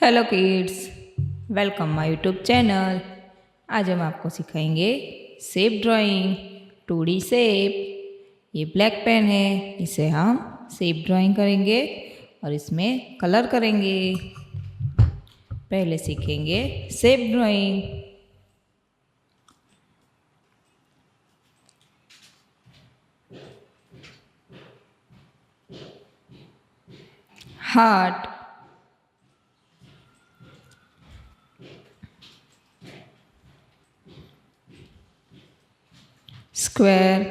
Hello kids, welcome my YouTube channel. आज हम आपको सिखाएंगे शेप ड्राइंग, 2D शेप। ये ब्लैक पेन है, इसे हम शेप ड्राइंग करेंगे और इसमें कलर करेंगे। पहले सीखेंगे shape drawing. Heart, square,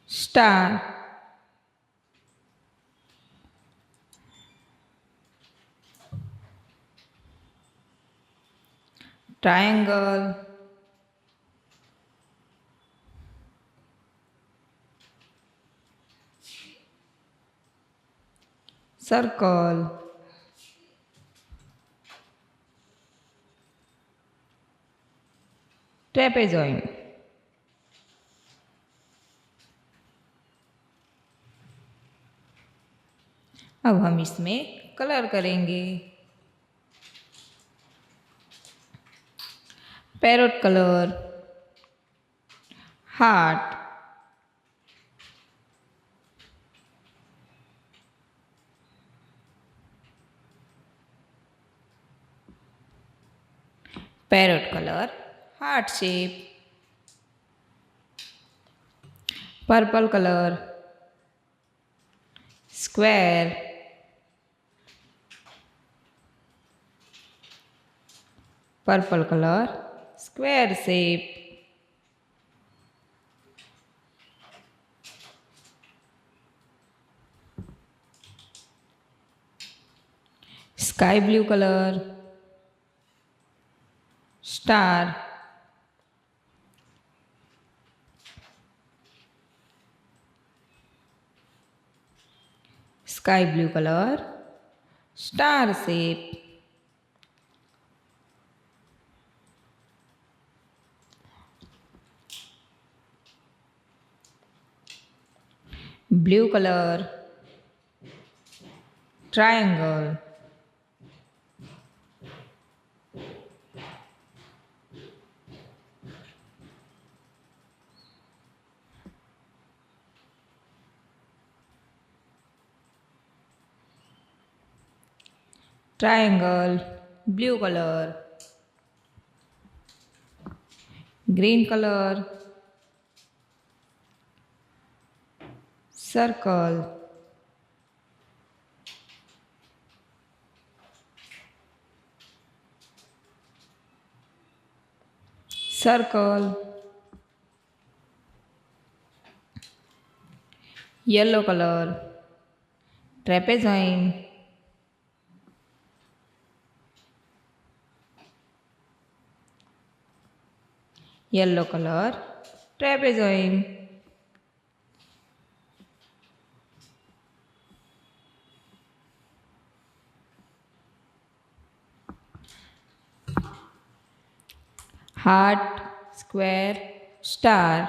star, triangle, circle, trapezoid. अब हम इसमें कलर करेंगे। Parrot colour, heart, parrot colour, heart shape, purple colour, square, purple colour, square shape, sky blue colour, star, sky blue colour, star shape, blue colour, triangle, triangle, blue colour, green colour, circle, circle, yellow colour, trapezoid, yellow colour, trapezoid, heart, square, star,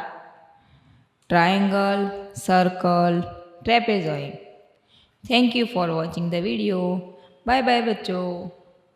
triangle, circle, trapezoid. Thank you for watching the video. Bye bye बच्चों।